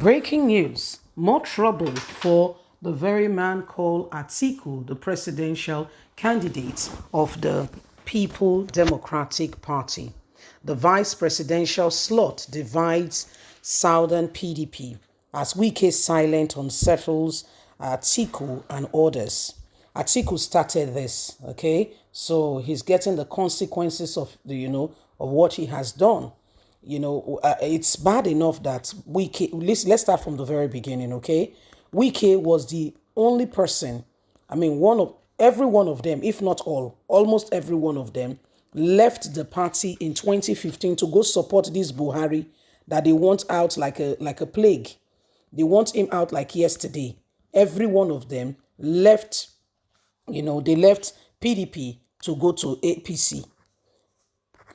Breaking news. More trouble for the very man called Atiku, the presidential candidate of the People Democratic Party. The vice presidential slot divides Southern PDP as Wike silent unsettles Atiku and others. Atiku started this, okay? So he's getting the consequences of of what he has done. It's bad enough that Wike, let's start from the very beginning, okay? Wike was the only person, every one of them, if not all, almost every one of them, left the party in 2015 to go support this Buhari that they want out like a plague. They want him out like yesterday. Every one of them left, they left PDP to go to APC.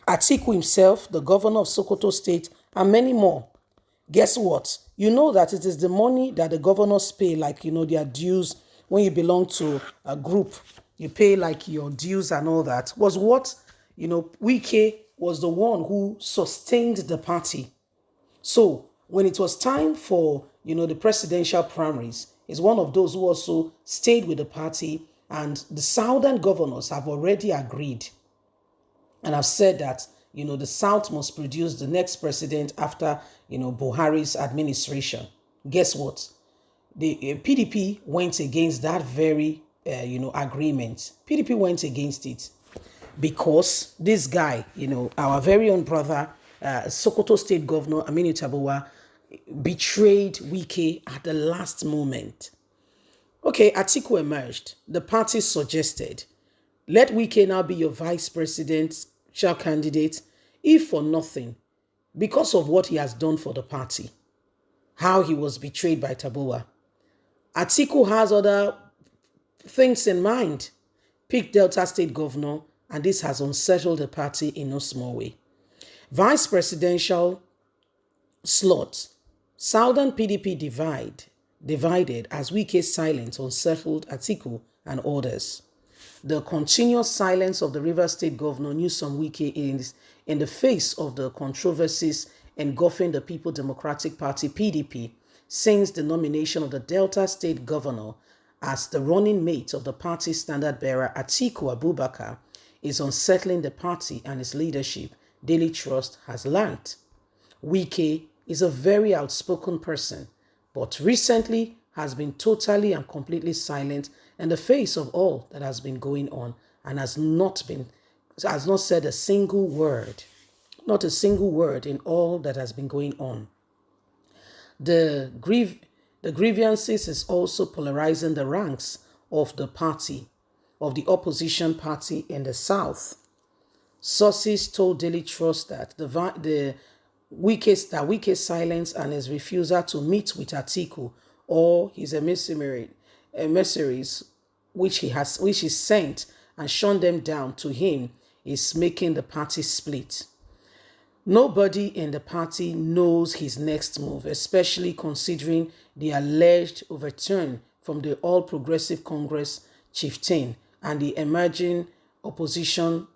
Atiku himself, the governor of Sokoto State, and many more. Guess what? You know that it is the money that the governors pay, like, their dues when you belong to a group. You pay like your dues and all that. Was what, Wike was the one who sustained the party. So when it was time for, the presidential primaries, is one of those who also stayed with the party, and the southern governors have already agreed. And I've said that, the South must produce the next president after, Buhari's administration. Guess what? The PDP went against that very, agreement. PDP went against it because this guy, our very own brother, Sokoto State Governor Aminu Tabuwa, betrayed Wike at the last moment. Okay, Atiku emerged. The party suggested, let Wike now be your vice presidential candidate, if for nothing, because of what he has done for the party, how he was betrayed by Tabuwa. Atiku has other things in mind. Pick Delta State Governor, and this has unsettled the party in no small way. Vice presidential slot. Southern PDP divided as Wike silence unsettled Atiku and others. The continuous silence of the Rivers State Governor Newsom Wike is in the face of the controversies engulfing the People Democratic Party PDP since the nomination of the Delta State Governor as the running mate of the party's standard bearer Atiku Abubakar is unsettling the party and its leadership, Daily Trust has learned. Wike is a very outspoken person, but recently has been totally and completely silent in the face of all that has been going on, and has not said a single word, not a single word in all that has been going on. The grievances is also polarizing the ranks of the party, of the opposition party in the South. Sources told Daily Trust that Wike's silence and his refusal to meet with Atiku or his emissaries, which he sent and shone them down to him, is making the party split. Nobody in the party knows his next move, especially considering the alleged overturn from the All Progressive Congress chieftain and the emerging opposition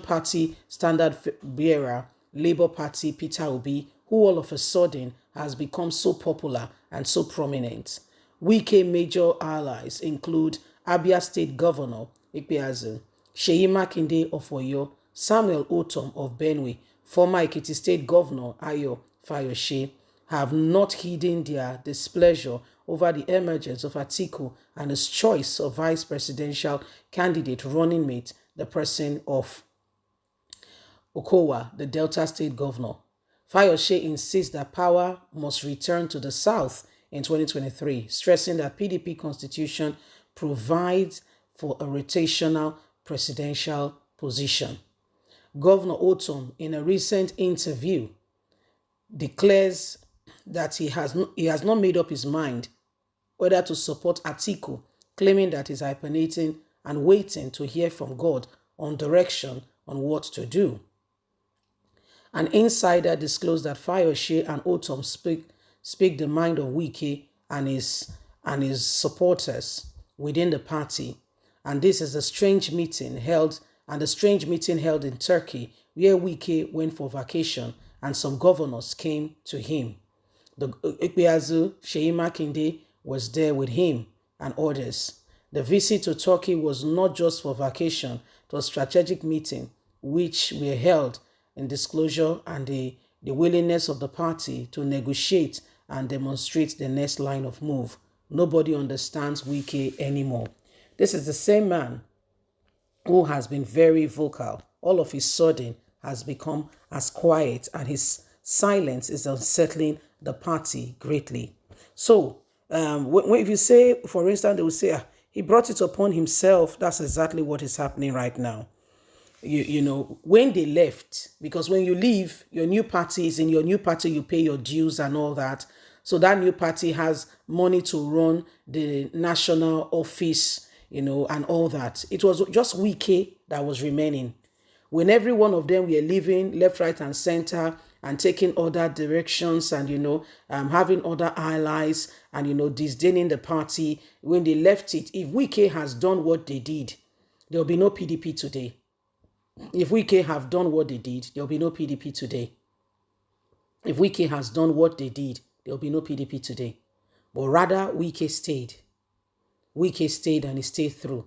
party standard bearer, Labour Party Peter Obi, who all of a sudden has become so popular and so prominent. Wike major allies include Abia State Governor Ikpeazu, Seyi Makinde of Oyo, Samuel Otom of Benue, former Ekiti State Governor Ayo Fayose, have not hidden their displeasure over the emergence of Atiku and his choice of vice presidential candidate running mate, the person of Okowa, the Delta State Governor. Fayose insists that power must return to the South in 2023, stressing that PDP constitution provides for a rotational presidential position. Governor Otom, in a recent interview, declares that he has not made up his mind whether to support Atiku, claiming that he's hibernating and waiting to hear from God on direction on what to do. An insider disclosed that Fayose and Otom speak the mind of Wike and his supporters within the party. And this is a strange meeting held in Turkey, where Wike went for vacation and some governors came to him. The Ikpeazu, Sheyi Makinde, was there with him and others. The visit to Turkey was not just for vacation, it was a strategic meeting which were held in disclosure and the willingness of the party to negotiate and demonstrate the next line of move. Nobody understands Wike anymore. This is the same man who has been very vocal. All of a sudden has become as quiet, and his silence is unsettling the party greatly. So, if you say, for instance, they will say, he brought it upon himself. That's exactly what is happening right now. You know, when they left, because when you leave, your new party is in your new party, you pay your dues and all that. So that new party has money to run the national office, you know, and all that. It was just Wike that was remaining. When every one of them were leaving left, right, and center and taking other directions and, you know, having other allies and, you know, disdaining the party, when they left it, if Wike has done what they did, there will be no PDP today. If Wike have done what they did, there will be no PDP today. If Wike has done what they did, there will be no PDP today. But rather, Wike stayed. Wike stayed and he stayed through.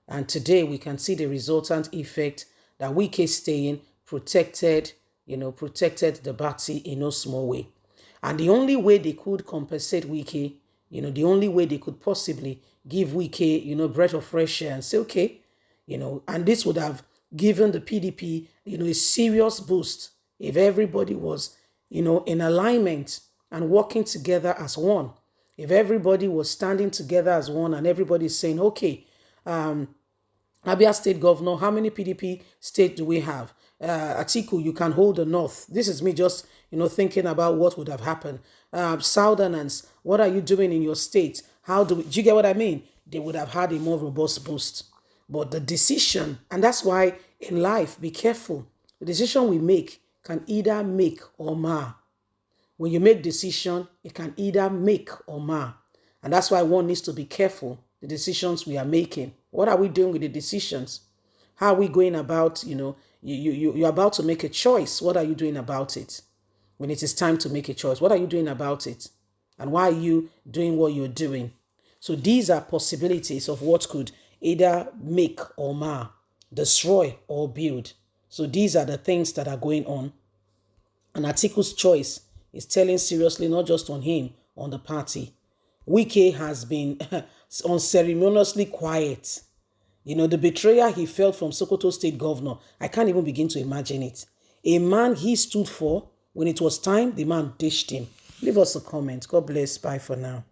And today we can see the resultant effect that Wike staying protected the party in no small way. And the only way they could compensate Wike, you know, the only way they could possibly give Wike, you know, breath of fresh air and say, okay, you know, and this would have given the PDP, you know, a serious boost if everybody was, you know, in alignment and working together as one. If everybody was standing together as one and everybody is saying, okay, Abia State Governor, how many PDP states do we have? Atiku, you can hold the North. This is me just, you know, thinking about what would have happened. Southerners, what are you doing in your state? Do you get what I mean? They would have had a more robust boost. But the decision, and that's why in life, be careful. The decision we make can either make or mar. When you make decision, it can either make or mar. And that's why one needs to be careful, the decisions we are making. What are we doing with the decisions? How are we going about, you know, you're about to make a choice. What are you doing about it? When it is time to make a choice, what are you doing about it? And why are you doing what you're doing? So these are possibilities of what could either make or mar, destroy or build. So these are the things that are going on. And Atiku's choice is telling seriously, not just on him, on the party. Wike has been unceremoniously quiet. You know, the betrayal he felt from Sokoto State Governor, I can't even begin to imagine it. A man he stood for, when it was time, the man dished him. Leave us a comment. God bless. Bye for now.